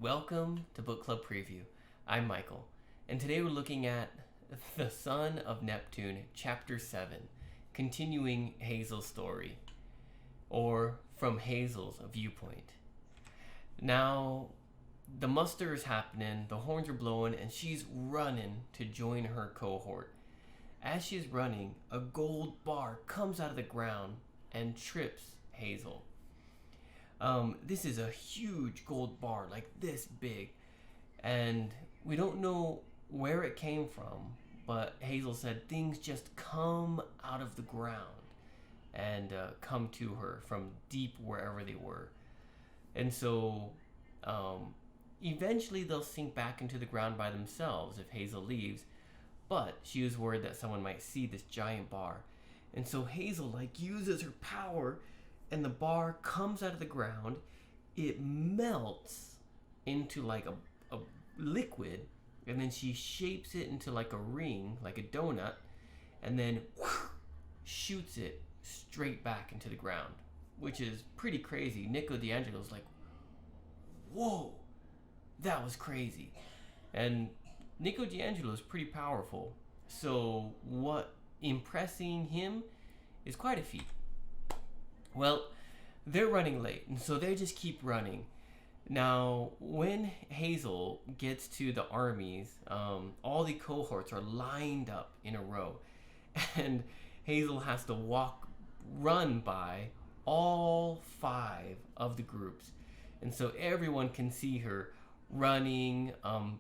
Welcome to Book Club Preview. I'm Michael, and today we're looking at The Son of Neptune, Chapter 7, continuing Hazel's story, or from Hazel's viewpoint. Now, the muster is happening, the horns are blowing, and she's running to join her cohort. As she's running, a gold bar comes out of the ground and trips Hazel. This is a huge gold bar, like this big, and we don't know where it came from, but Hazel said things just come out of the ground and come to her from deep wherever they were. And so eventually they'll sink back into the ground by themselves if Hazel leaves, but she was worried that someone might see this giant bar. And so Hazel uses her power, and the bar comes out of the ground. It melts into a liquid, and then she shapes it into a ring, like a donut, and then shoots it straight back into the ground, which is pretty crazy. Nico D'Angelo's like, whoa, that was crazy. And Nico D'Angelo is pretty powerful, so what impressing him is quite a feat. Well, they're running late, and so they just keep running. Now, when Hazel gets to the armies, all the cohorts are lined up in a row, and Hazel has to run by all 5 of the groups. And so everyone can see her running,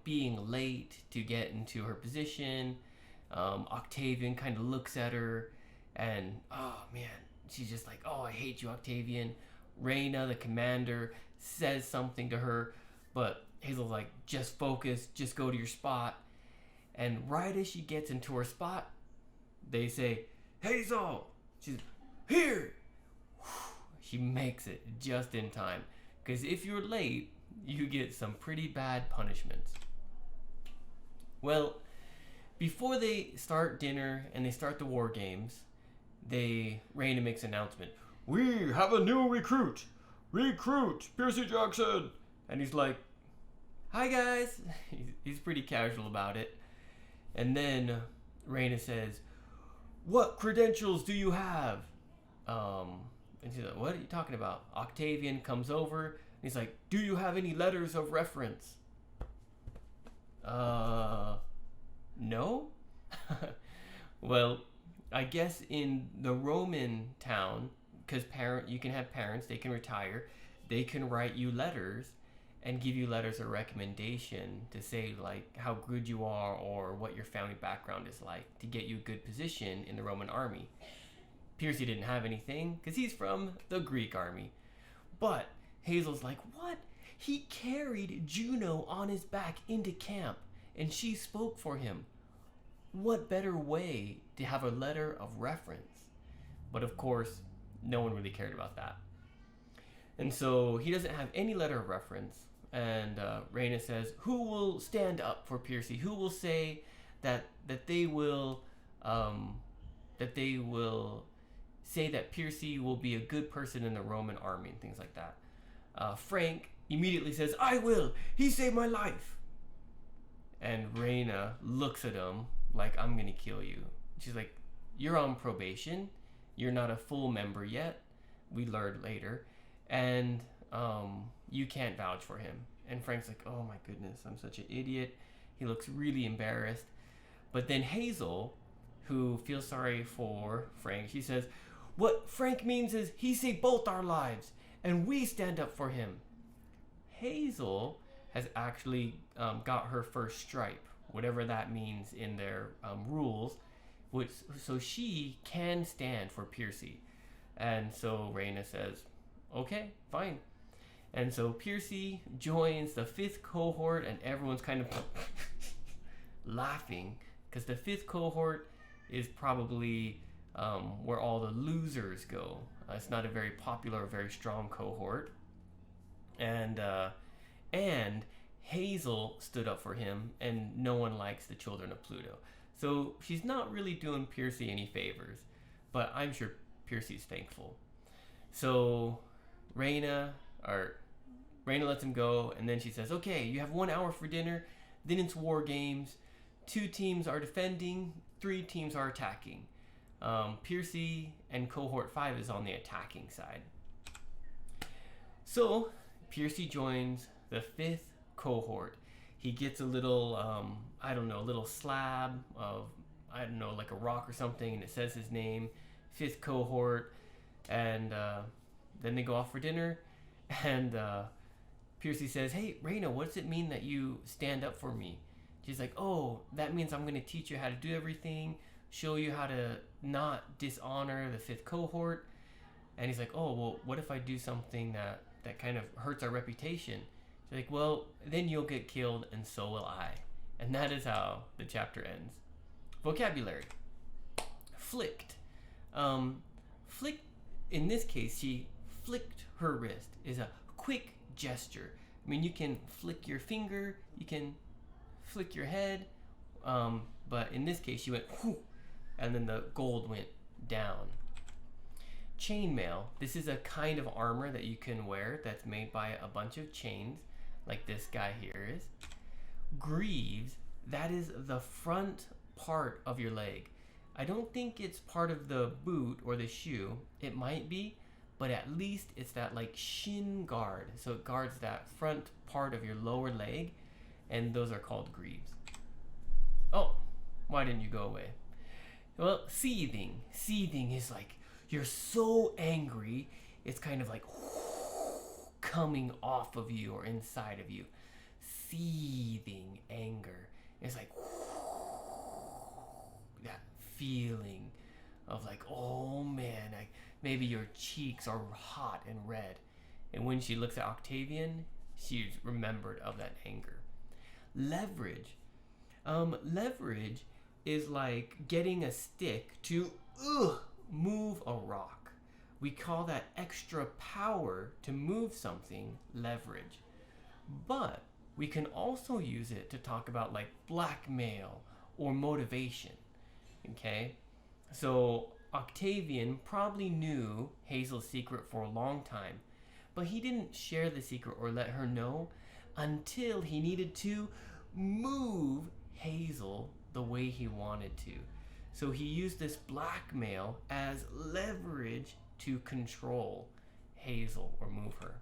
being late to get into her position. Octavian kind of looks at her, and oh man, she's just like, oh, I hate you, Octavian. Reyna, the commander, says something to her, but Hazel's like, just focus, just go to your spot. And right as she gets into her spot, they say, Hazel! She's here! She makes it just in time, because if you're late, you get some pretty bad punishments. Well, before they start dinner and they start the war games, Reyna makes an announcement. We have a new recruit! Recruit Percy Jackson! And he's like, hi guys! He's pretty casual about it. And then Reyna says, what credentials do you have? And she's like, what are you talking about? Octavian comes over, and he's like, do you have any letters of reference? No? Well, I guess in the Roman town, because you can have parents, they can retire, they can write you letters and give you letters of recommendation to say how good you are or what your family background is like to get you a good position in the Roman army. Percy didn't have anything because he's from the Greek army. But Hazel's like, what? He carried Juno on his back into camp and she spoke for him. What better way to have a letter of reference? But of course, no one really cared about that. And so he doesn't have any letter of reference. And Reyna says, who will stand up for Percy? Who will say that they will say that Percy will be a good person in the Roman army and things like that? Frank immediately says, I will. He saved my life. And Reyna looks at him like, I'm gonna kill you. She's like, you're on probation. You're not a full member yet. We learned later. And you can't vouch for him. And Frank's like, oh my goodness, I'm such an idiot. He looks really embarrassed. But then Hazel, who feels sorry for Frank, she says, what Frank means is he saved both our lives, and we stand up for him. Hazel has actually got her first stripe, whatever that means in their rules, so she can stand for Percy. And so Reyna says, okay, fine. And so Percy joins the 5th cohort, and everyone's kind of laughing because the 5th cohort is probably where all the losers go. It's not a very popular or very strong cohort. And Hazel stood up for him, and no one likes the children of Pluto. So she's not really doing Percy any favors, but I'm sure Percy's thankful. So Reyna Reyna lets him go, and then she says, okay, you have 1 hour for dinner, then it's war games. 2 teams are defending, 3 teams are attacking. Piercy and cohort 5 is on the attacking side. So Piercy joins the 5th cohort. He gets a little, a little slab of, like a rock or something, and it says his name, 5th cohort, and then they go off for dinner, and Piercy says, hey, Reyna, what does it mean that you stand up for me? She's like, oh, that means I'm going to teach you how to do everything, show you how to not dishonor the 5th cohort. And he's like, oh, well, what if I do something that kind of hurts our reputation? She's like, well, then you'll get killed, and so will I. And that is how the chapter ends. Vocabulary. Flicked. Flicked, in this case, she flicked her wrist, is a quick gesture. I mean, you can flick your finger, you can flick your head, but in this case, she went whoo, and then the gold went down. Chainmail. This is a kind of armor that you can wear that's made by a bunch of chains, like this guy here is. Greaves. That is the front part of your leg. I don't think it's part of the boot or the shoe. It might be, but at least it's that like shin guard. So it guards that front part of your lower leg, and those are called greaves. Oh, why didn't you go away? Well, seething. Seething is like you're so angry, it's kind of like coming off of you or inside of you. Seething anger. It's like that feeling of like, oh man, maybe your cheeks are hot and red. And when she looks at Octavian, she's remembered of that anger. Leverage. Leverage is like getting a stick to move a rock. We call that extra power to move something leverage. But we can also use it to talk about like blackmail or motivation. Okay? So Octavian probably knew Hazel's secret for a long time, but he didn't share the secret or let her know until he needed to move Hazel the way he wanted to. So he used this blackmail as leverage to control Hazel or move her.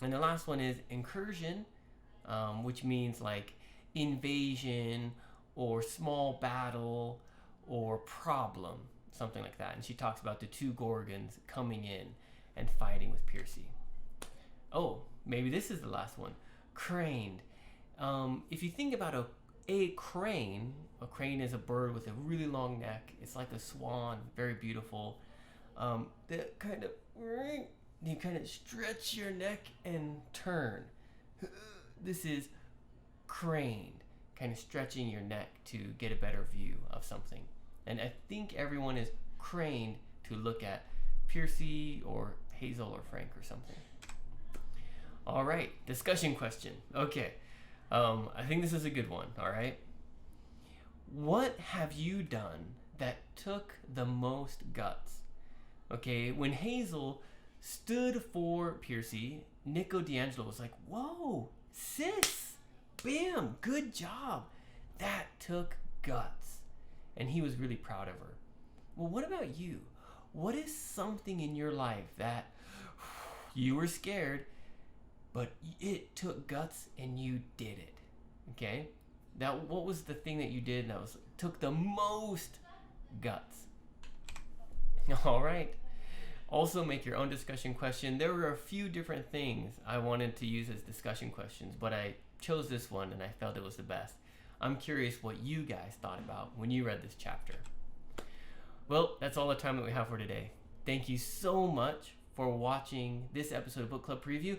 And the last one is incursion, which means like invasion or small battle or problem, something like that. And she talks about the 2 Gorgons coming in and fighting with Piercy. Oh, maybe this is the last one. Craned. If you think about a crane is a bird with a really long neck. It's like a swan, very beautiful. That kind of, you kind of stretch your neck and turn. This is craned, kind of stretching your neck to get a better view of something. And I think everyone is craned to look at Piercy or Hazel or Frank or something. All right, discussion question. Okay, I think this is a good one, all right? What have you done that took the most guts? Okay, when Hazel stood for Piercy, Nico D'Angelo was like, whoa, sis, bam, good job. That took guts. And he was really proud of her. Well, what about you? What is something in your life that you were scared, but it took guts and you did it? Okay? What was the thing that you did that took the most guts? All right. Also make your own discussion question. There were a few different things I wanted to use as discussion questions, but I chose this one and I felt it was the best. I'm curious what you guys thought about when you read this chapter. Well, that's all the time that we have for today. Thank you so much for watching this episode of Book Club Preview.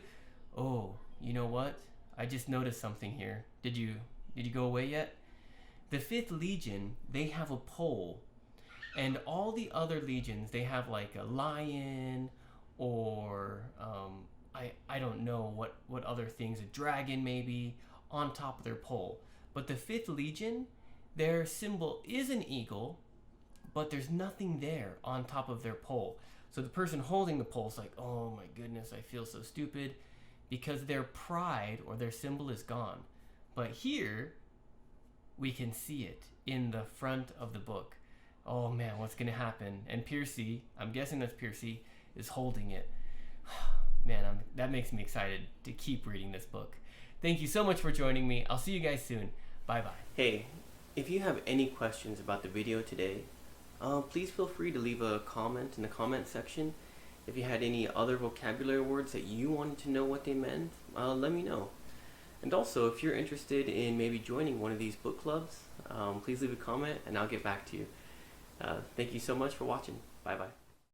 Oh, you know what? I just noticed something here. Did you go away yet? The 5th Legion, they have a pole. And all the other legions, they have like a lion or I don't know what other things, a dragon maybe, on top of their pole. But the 5th Legion, their symbol is an eagle, but there's nothing there on top of their pole. So the person holding the pole is like, oh my goodness, I feel so stupid. because their pride or their symbol is gone. But here, we can see it in the front of the book. Oh man, what's going to happen? And Piercy, I'm guessing that's Piercy, is holding it. Man, that makes me excited to keep reading this book. Thank you so much for joining me. I'll see you guys soon. Bye-bye. Hey, if you have any questions about the video today, please feel free to leave a comment in the comment section. If you had any other vocabulary words that you wanted to know what they meant, let me know. And also, if you're interested in maybe joining one of these book clubs, please leave a comment and I'll get back to you. Thank you so much for watching. Bye-bye.